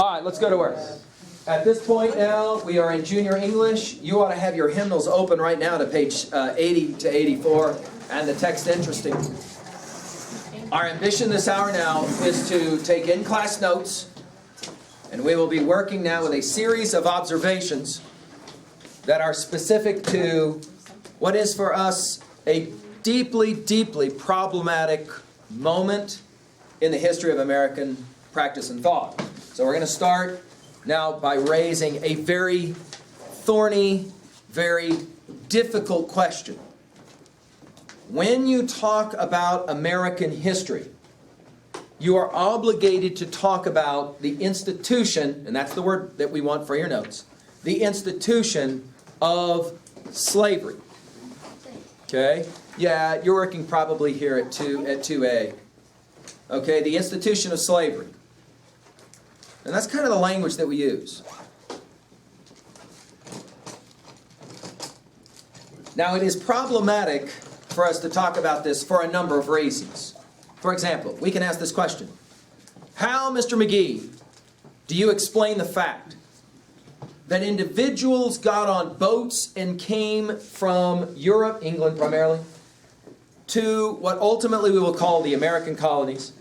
All right, let's go to work. At this point now, we are in junior English. You ought to have your hymnals open right now to page 80 to 84, and the text interesting. Our ambition this hour now is to take in-class notes, and we will be working now with a series of observations that are specific to what is for us a deeply, deeply problematic moment in the history of American practice and thought. So we're going to start now by raising a very thorny, very difficult question. When you talk about American history, you are obligated to talk about the institution, and that's the word that we want for your notes, the institution of slavery. Okay? Yeah, you're working probably here at 2A. Okay, the institution of slavery. And that's kind of the language that we use. Now, it is problematic for us to talk about this for a number of reasons. For example, we can ask this question. How, Mr. McGee, do you explain the fact that individuals got on boats and came from Europe, England primarily, to what ultimately we will call the American colonies,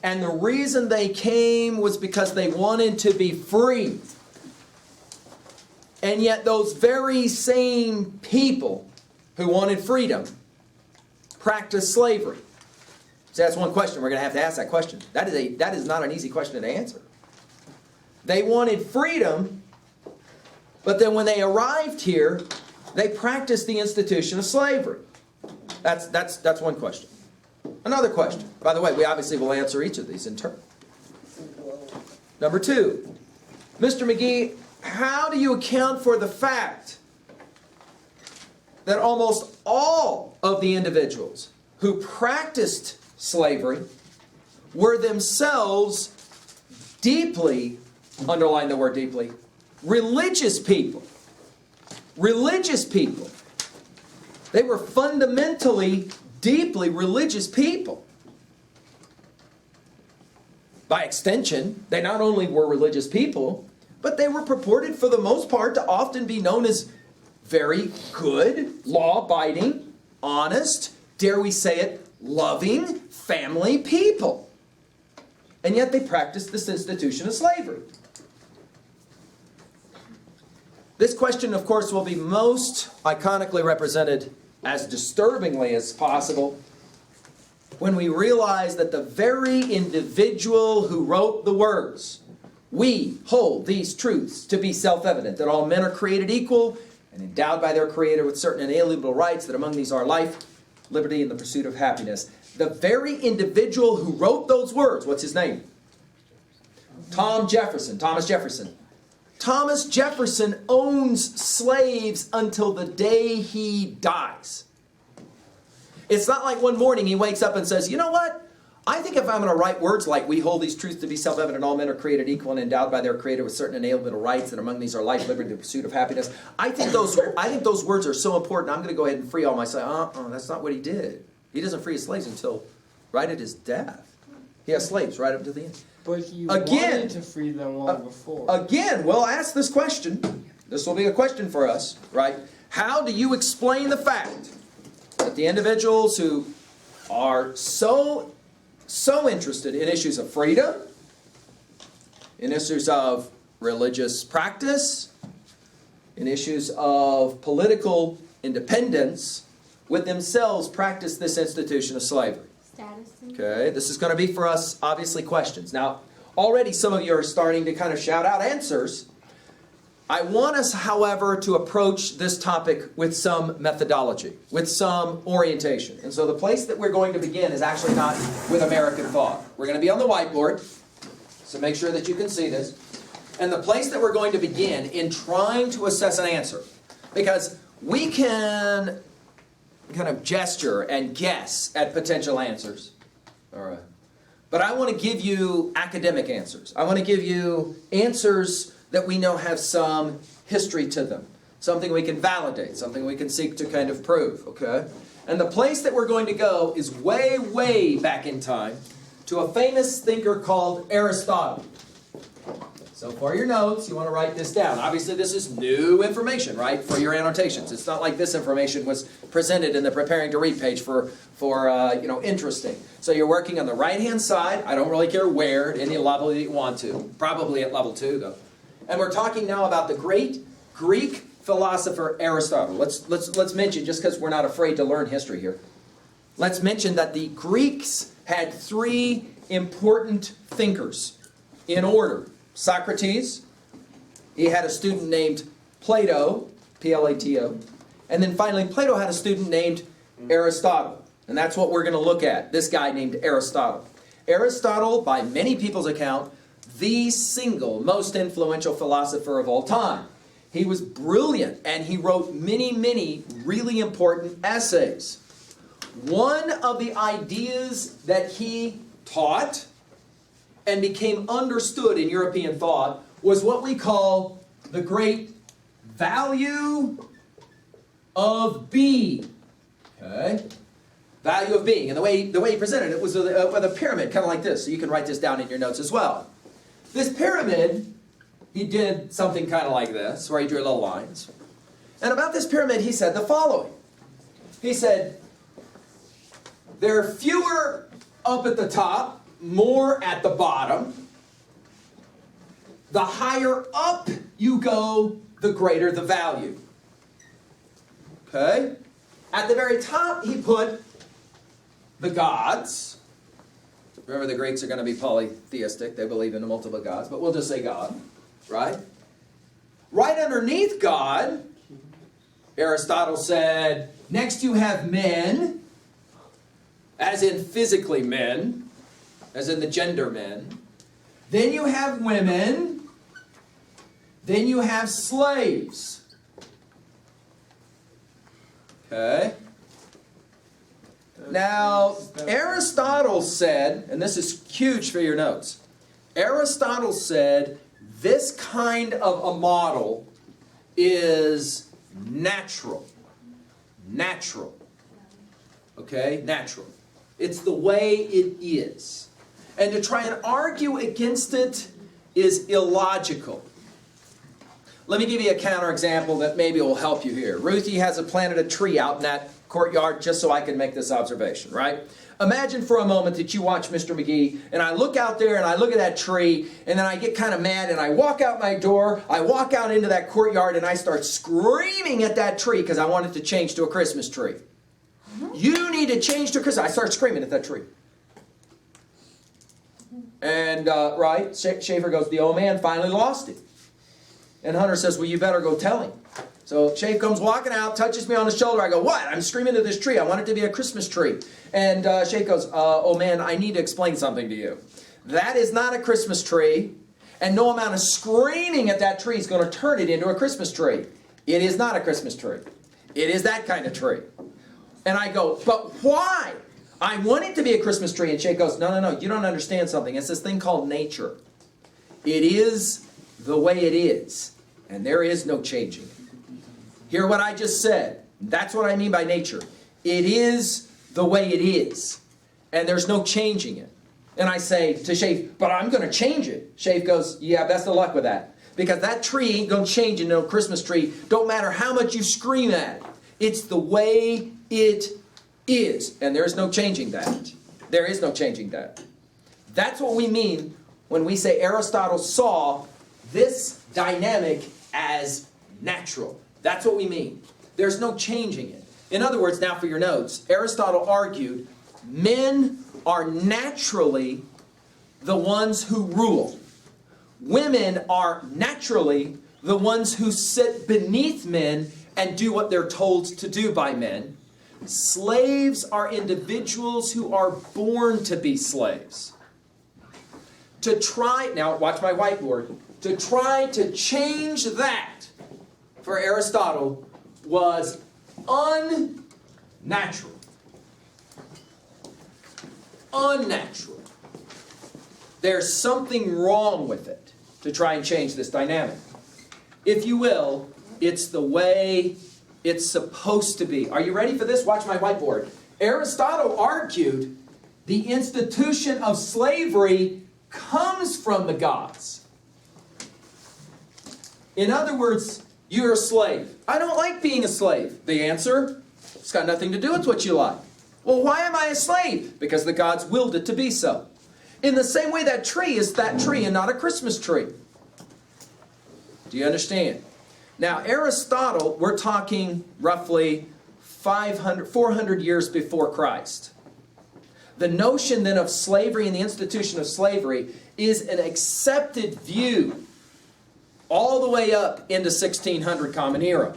and the reason they came was because they wanted to be free. And yet those very same people who wanted freedom practiced slavery. So that's one question. We're going to have to ask that question. That is not an easy question to answer. They wanted freedom, but then when they arrived here, they practiced the institution of slavery. That's one question. Another question. By the way, we obviously will answer each of these in turn. Number two, Mr. McGee, how do you account for the fact that almost all of the individuals who practiced slavery were themselves deeply, underline the word deeply, religious people? Religious people. They were fundamentally deeply religious people. By extension, they not only were religious people, but they were purported for the most part to often be known as very good, law-abiding, honest, dare we say it, loving, family people. And yet they practiced this institution of slavery. This question, of course, will be most iconically represented as disturbingly as possible when we realize that the very individual who wrote the words, "We hold these truths to be self-evident, that all men are created equal and endowed by their Creator with certain inalienable rights, that among these are life, liberty, and the pursuit of happiness." The very individual who wrote those words, what's his name? Thomas Jefferson. Thomas Jefferson owns slaves until the day he dies. It's not like one morning he wakes up and says, you know what? I think if I'm going to write words like, "We hold these truths to be self-evident, all men are created equal and endowed by their Creator with certain inalienable rights, that among these are life, liberty, and the pursuit of happiness." I think those words are so important, I'm going to go ahead and free all my slaves. That's not what he did. He doesn't free his slaves until right at his death. He has slaves right up to the end. But he wanted to free them long before. Again, we'll ask this question. This will be a question for us, right? How do you explain the fact that the individuals who are so interested in issues of freedom, in issues of religious practice, in issues of political independence, with themselves practice this institution of slavery? Okay, this is going to be for us, obviously, questions. Now, already some of you are starting to kind of shout out answers. I want us, however, to approach this topic with some methodology, with some orientation. And so the place that we're going to begin is actually not with American thought. We're going to be on the whiteboard, so make sure that you can see this. And the place that we're going to begin in trying to assess an answer, because we can kind of gesture and guess at potential answers. All right. But I want to give you academic answers. I want to give you answers that we know have some history to them. Something we can validate, something we can seek to kind of prove, okay? And the place that we're going to go is way, way back in time to a famous thinker called Aristotle. So for your notes, you want to write this down. Obviously, this is new information, right, for your annotations. It's not like this information was presented in the preparing to read page for interesting. So you're working on the right-hand side. I don't really care where, at any level that you want to. Probably at level 2, though. And we're talking now about the great Greek philosopher Aristotle. Let's mention, just because we're not afraid to learn history here, let's mention that the Greeks had 3 important thinkers in order. Socrates, he had a student named Plato, P-L-A-T-O, and then finally Plato had a student named Aristotle. And that's what we're going to look at, this guy named Aristotle. Aristotle, by many people's account, the single most influential philosopher of all time. He was brilliant, and he wrote many, many really important essays. One of the ideas that he taught and became understood in European thought was what we call the great value of being. Okay? Value of being. And the way he presented it was with a pyramid, kind of like this. So you can write this down in your notes as well. This pyramid, he did something kind of like this, where he drew little lines. And about this pyramid, he said the following. He said, there are fewer up at the top, more at the bottom. The higher up you go, the greater the value. Okay? At the very top, he put the gods. Remember, the Greeks are going to be polytheistic. They believe in multiple gods, but we'll just say God, right? Right underneath God, Aristotle said, next you have men, as in physically men, as in the gender men. Then you have women. Then you have slaves. Okay? Now, Aristotle said, and this is huge for your notes, Aristotle said this kind of a model is natural. Natural. Okay? Natural. It's the way it is. And to try and argue against it is illogical. Let me give you a counterexample that maybe will help you here. Ruthie has planted a tree out in that courtyard just so I can make this observation, right? Imagine for a moment that you watch Mr. McGee, and I look out there and I look at that tree, and then I get kind of mad, and I walk out my door, I walk out into that courtyard, and I start screaming at that tree because I want it to change to a Christmas tree. You need to change to Christmas. I start screaming at that tree. And, right, Schaefer goes, the old man finally lost it. And Hunter says, well, you better go tell him. So Schaefer comes walking out, touches me on the shoulder. I go, what? I'm screaming at this tree. I want it to be a Christmas tree. And Schaefer goes, oh man, I need to explain something to you. That is not a Christmas tree, and no amount of screaming at that tree is going to turn it into a Christmas tree. It is not a Christmas tree. It is that kind of tree. And I go, but why? I want it to be a Christmas tree. And Shay goes, no, you don't understand something. It's this thing called nature. It is the way it is, and there is no changing it. Hear what I just said. That's what I mean by nature. It is the way it is, and there's no changing it. And I say to Shafe, but I'm going to change it. Shafe goes, yeah, best of luck with that. Because that tree ain't going to change into a Christmas tree. Don't matter how much you scream at it. It's the way it is. And there is no changing that. There is no changing that. That's what we mean when we say Aristotle saw this dynamic as natural. That's what we mean. There's no changing it. In other words, now for your notes, Aristotle argued men are naturally the ones who rule. Women are naturally the ones who sit beneath men and do what they're told to do by men. Slaves are individuals who are born to be slaves. To try, now watch my whiteboard, to try to change that for Aristotle was unnatural. Unnatural. There's something wrong with it to try and change this dynamic. If you will, it's the way it's supposed to be. Are you ready for this? Watch my whiteboard. Aristotle argued the institution of slavery comes from the gods. In other words, you're a slave. I don't like being a slave. The answer, it's got nothing to do with what you like. Well, why am I a slave? Because the gods willed it to be so. In the same way, that tree is that tree and not a Christmas tree. Do you understand? Now, Aristotle, we're talking roughly 400 years before Christ. The notion then of slavery and the institution of slavery is an accepted view all the way up into 1600 Common Era.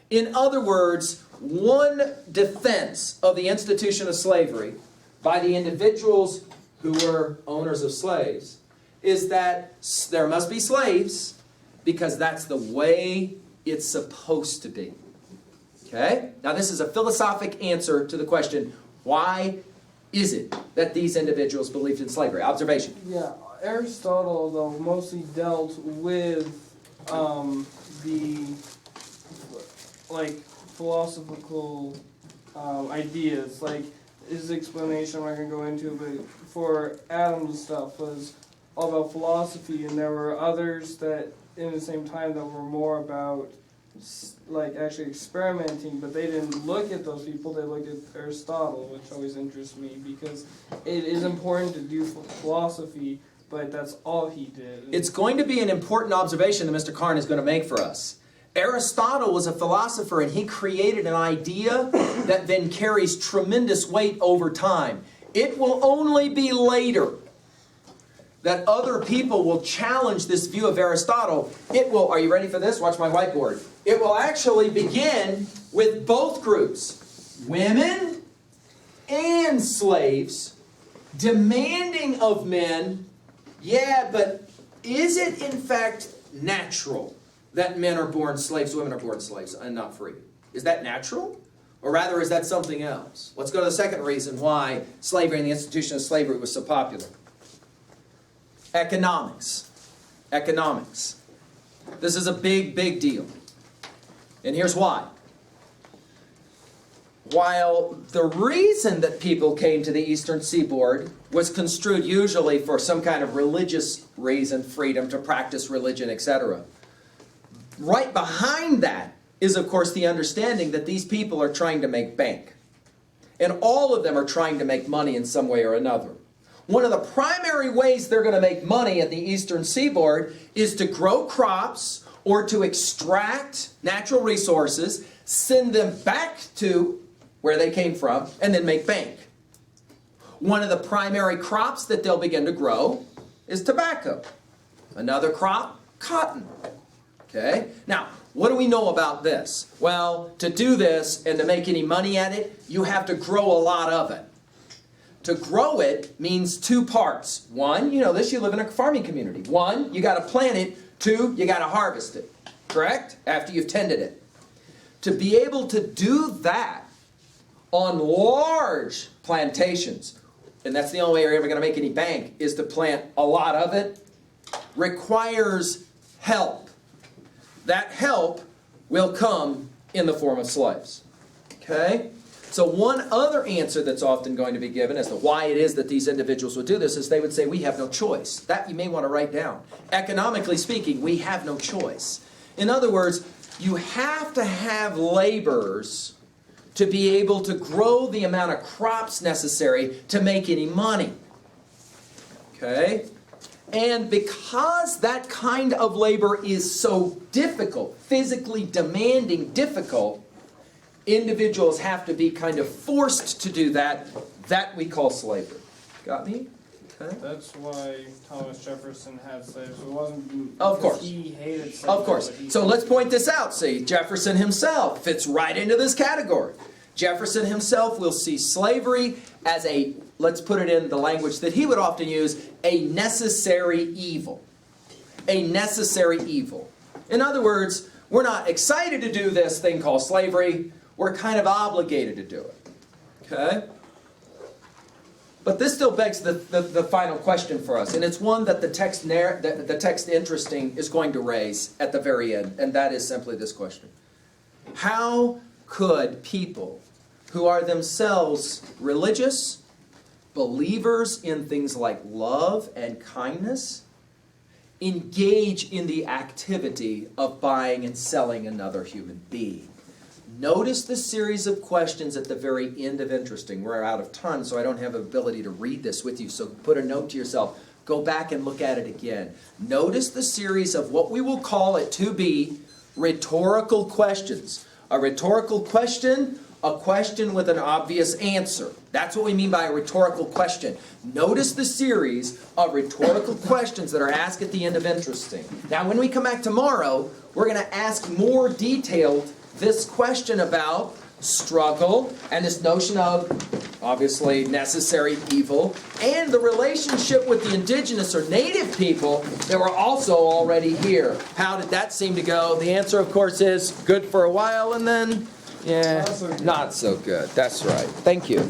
In other words, one defense of the institution of slavery by the individuals who were owners of slaves is that there must be slaves because that's the way it's supposed to be. Okay? Now this is a philosophic answer to the question, why is it that these individuals believed in slavery? Observation. Yeah, Aristotle, though, mostly dealt with the, like, philosophical ideas. Like, his explanation, I'm not going to go into, but for Adam's stuff was all about philosophy, and there were others that, in the same time, that were more about, like, actually experimenting, but they didn't look at those people, they looked at Aristotle, which always interests me, because it is important to do philosophy, but that's all he did. It's going to be an important observation that Mr. Karn is going to make for us. Aristotle was a philosopher, and he created an idea that then carries tremendous weight over time. It will only be later that other people will challenge this view of Aristotle. It will, are you ready for this? Watch my whiteboard. It will actually begin with both groups, women and slaves, demanding of men, yeah, but is it in fact natural that men are born slaves, women are born slaves, and not free? Is that natural? Or rather, is that something else? Let's go to the second reason why slavery and the institution of slavery was so popular. Economics. Economics. This is a big, big deal. And here's why. While the reason that people came to the eastern seaboard was construed usually for some kind of religious reason, freedom to practice religion, etc., right behind that is, of course, the understanding that these people are trying to make bank. And all of them are trying to make money in some way or another. One of the primary ways they're going to make money at the eastern seaboard is to grow crops or to extract natural resources, send them back to where they came from, and then make bank. One of the primary crops that they'll begin to grow is tobacco. Another crop, cotton. Okay? Now, what do we know about this? Well, to do this and to make any money at it, you have to grow a lot of it. To grow it means two parts. One, you know this, you live in a farming community. One, you got to plant it. Two, you got to harvest it. Correct? After you've tended it. To be able to do that on large plantations, and that's the only way you're ever going to make any bank, is to plant a lot of it, requires help. That help will come in the form of slaves. Okay? So one other answer that's often going to be given as to why it is that these individuals would do this is they would say, we have no choice. That you may want to write down. Economically speaking, we have no choice. In other words, you have to have laborers to be able to grow the amount of crops necessary to make any money. Okay? And because that kind of labor is so difficult, physically demanding, difficult, individuals have to be kind of forced to do that. That we call slavery. Got me? Okay. That's why Thomas Jefferson had slaves. It wasn't of course. He hated slaves. Of course. So let's point this out. See, Jefferson himself fits right into this category. Jefferson himself will see slavery as a, let's put it in the language that he would often use, a necessary evil. A necessary evil. In other words, we're not excited to do this thing called slavery. We're kind of obligated to do it. Okay? But this still begs the final question for us, and it's one that the text interesting is going to raise at the very end, and that is simply this question. How could people who are themselves religious, believers in things like love and kindness, engage in the activity of buying and selling another human being. Notice the series of questions at the very end of interesting. We're out of time, so I don't have the ability to read this with you, so put a note to yourself. Go back and look at it again. Notice the series of what we will call it to be rhetorical questions. A rhetorical question, a question with an obvious answer. That's what we mean by a rhetorical question. Notice the series of rhetorical questions that are asked at the end of interesting. Now, when we come back tomorrow, we're going to ask more detailed this question about struggle and this notion of, obviously, necessary evil and the relationship with the indigenous or native people that were also already here. How did that seem to go? The answer, of course, is good for a while and then, yeah, not so good. That's right. Thank you.